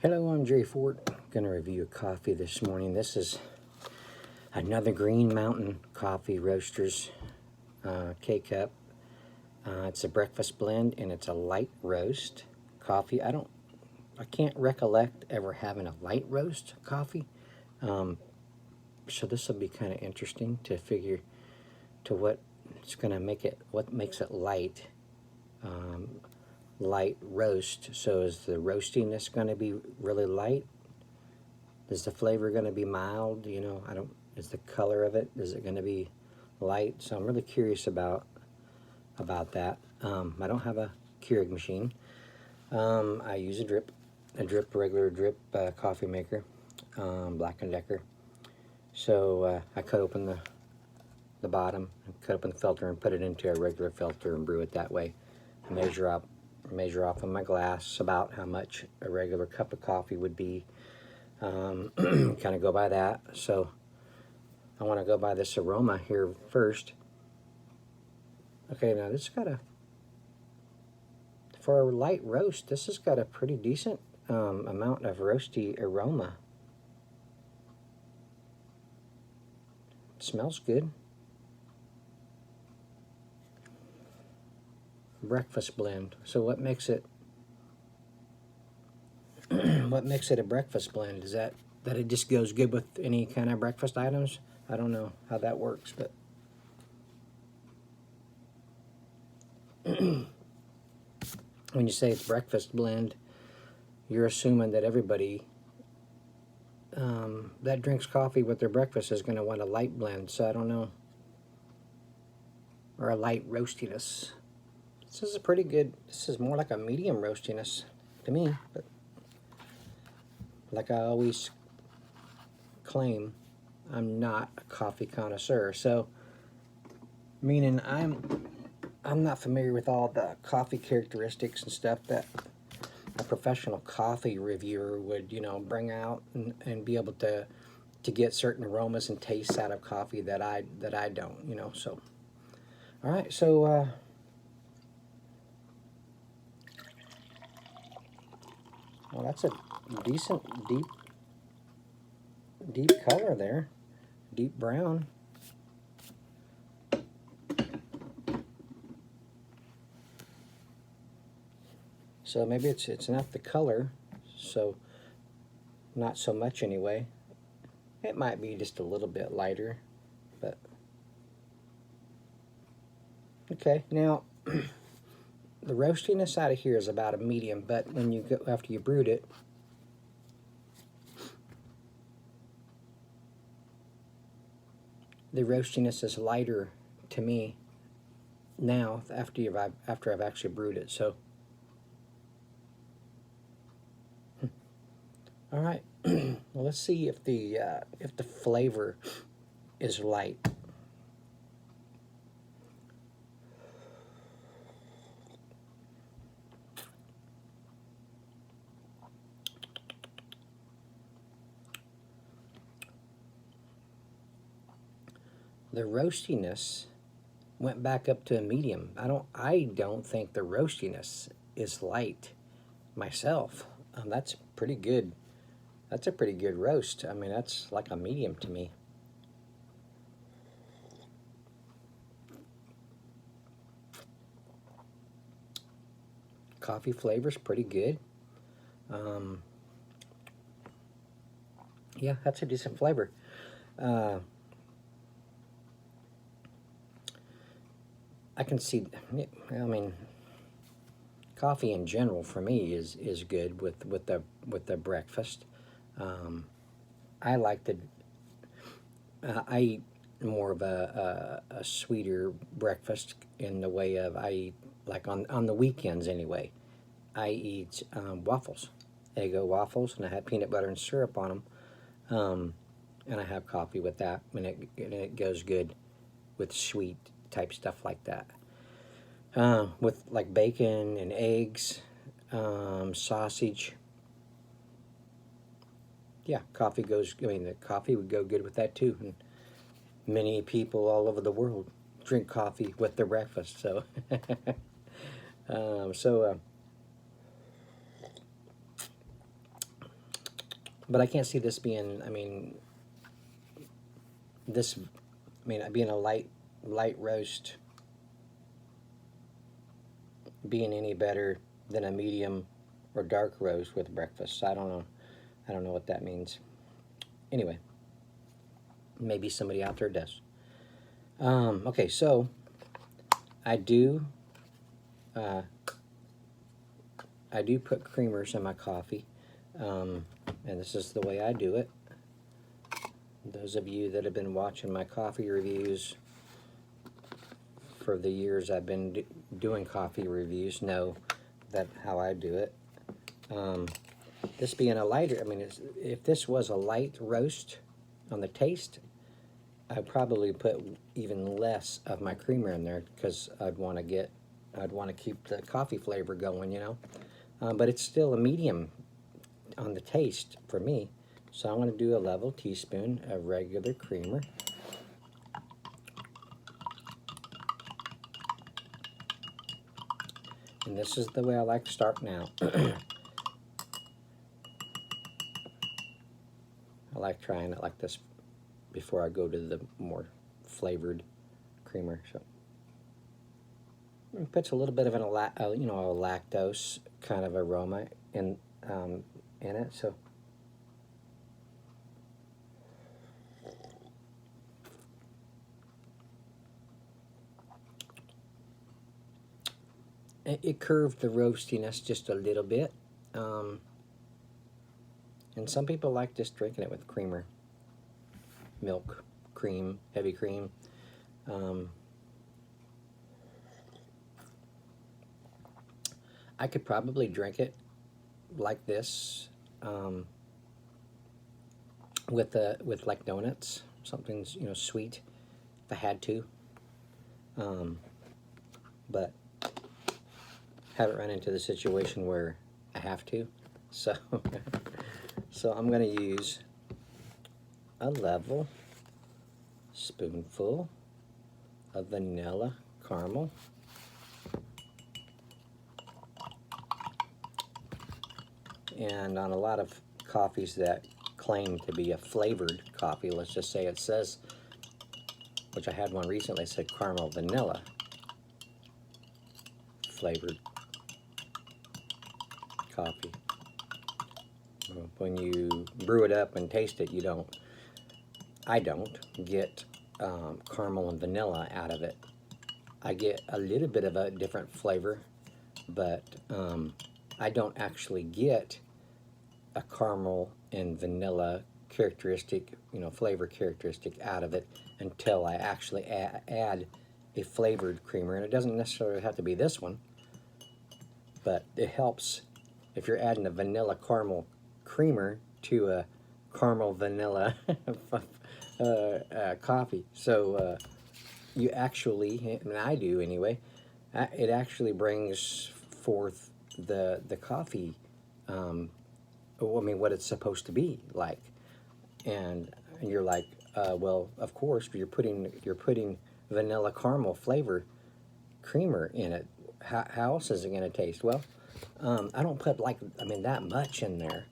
Hello, I'm Jerry Ford. Going to review a coffee this morning. This is another Green Mountain Coffee Roasters K-Cup. It's a breakfast blend and it's a light roast coffee. I can't recollect ever having a light roast coffee. So this will be kind of interesting to figure to what makes it light. Light roast. So is the roastiness going to be really light? Is the flavor going to be mild? You know, is the color of it, is it going to be light? So I'm really curious about that. I don't have a Keurig machine. I use a regular drip coffee maker, Black & Decker. So I cut open the bottom, cut open the filter and put it into a regular filter and brew it that way. I measure off in my glass about how much a regular cup of coffee would be. Kind of go by that. So I want to go by this Aroma here first. Okay, now this got for a light roast, this has got a pretty decent amount of roasty aroma. It smells good. Breakfast blend. So what makes it what makes it a breakfast blend? Is that it just goes good with any kind of breakfast items? I don't know how that works, but when you say it's breakfast blend, you're assuming that everybody that drinks coffee with their breakfast is going to want a light blend. So I don't know, or a light roastiness. This is a pretty good. This is more like a medium roastiness to me, but like I always claim, I'm not a coffee connoisseur. So, meaning I'm not familiar with all the coffee characteristics and stuff that a professional coffee reviewer would, you know, bring out and be able to get certain aromas and tastes out of coffee that I don't, you know. So, all right, so. Well, that's a decent deep color there, deep brown. So maybe it's not the color, so not so much anyway. It might be just a little bit lighter, but okay. Now the roastiness out of here is about a medium, but when you go after you brewed it, the roastiness is lighter to me now after I've actually brewed it. So, all right. Well, let's see if the flavor is light. The roastiness went back up to a medium. I don't think the roastiness is light myself. That's pretty good. That's a pretty good roast. I mean, that's like a medium to me. Coffee flavor's pretty good. Yeah, that's a decent flavor. I can see, I mean, coffee in general for me is good with the breakfast. I like I eat more of a sweeter breakfast in the way of I eat, like on the weekends anyway. I eat waffles, Eggo waffles, and I have peanut butter and syrup on them, and I have coffee with that, and it goes good with sweet type stuff like that. With like bacon and eggs, sausage. Yeah, coffee goes, I mean, the coffee would go good with that too. And many people all over the world drink coffee with their breakfast. So, But I can't see this being, being a light roast being any better than a medium or dark roast with breakfast. I don't know. I don't know what that means. Anyway, maybe somebody out there does. Okay, so I do put creamers in my coffee, and this is the way I do it. Those of you that have been watching my coffee reviews for the years I've been doing coffee reviews know that how I do it. This being a lighter, if this was a light roast on the taste, I'd probably put even less of my creamer in there because I'd want to keep the coffee flavor going, you know. But it's still a medium on the taste for me. So I'm going to do a level teaspoon of regular creamer. And this is the way I like to start now. I like trying it like this before I go to the more flavored creamer. So it puts a little bit of a lactose kind of aroma in it. So it curved the roastiness just a little bit. And some people like just drinking it with creamer, milk, cream, heavy cream. I could probably drink it like this with like donuts, something sweet, if I had to. But haven't run into the situation where I have to, so so I'm going to use a level spoonful of vanilla caramel, and on a lot of coffees that claim to be a flavored coffee, let's just say it says, which I had one recently, it said caramel vanilla flavored coffee. When you brew it up and taste it, I don't get caramel and vanilla out of it. I get a little bit of a different flavor, but I don't actually get a caramel and vanilla characteristic, flavor characteristic out of it until I actually add a flavored creamer. And it doesn't necessarily have to be this one, but it helps if you're adding a vanilla caramel creamer to a caramel vanilla coffee. So you actually, I do anyway, it actually brings forth the coffee, what it's supposed to be like. And you're like, well, of course, you're putting vanilla caramel flavor creamer in it. How else is it going to taste? Well, I don't put that much in there,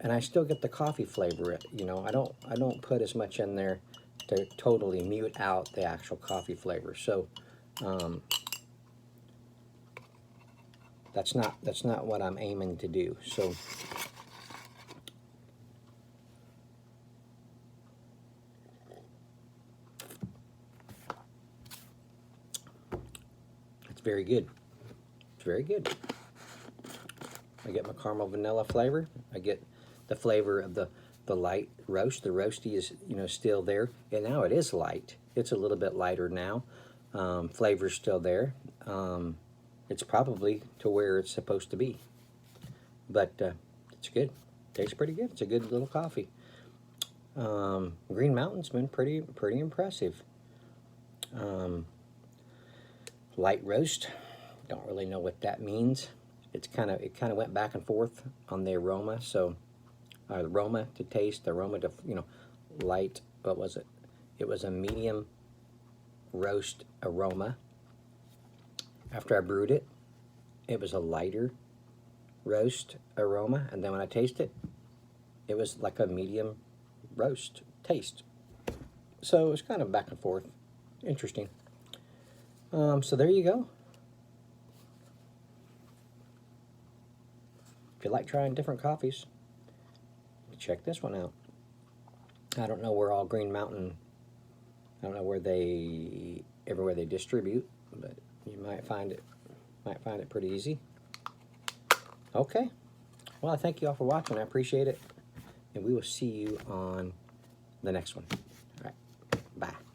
and I still get the coffee flavor. I don't put as much in there to totally mute out the actual coffee flavor. So that's not what I'm aiming to do. So it's very good. It's very good. I get my caramel vanilla flavor. I get the flavor of the light roast. The roasty is still there, and now it is light. It's a little bit lighter now. Flavor's still there. It's probably to where it's supposed to be, but it's good. Tastes pretty good. It's a good little coffee. Green Mountain's been pretty impressive. Light roast. Don't really know what that means. It kind of went back and forth on the aroma. So aroma to taste, aroma to light. What was it? It was a medium roast aroma. After I brewed it, it was a lighter roast aroma, and then when I taste it, it was like a medium roast taste. So it's kind of back and forth. Interesting. So there you go. If you like trying different coffees, check this one out. I don't know where all Green Mountain, I don't know where everywhere they distribute, but you might find it pretty easy. Okay. Well, I thank you all for watching. I appreciate it. And we will see you on the next one. All right. Bye.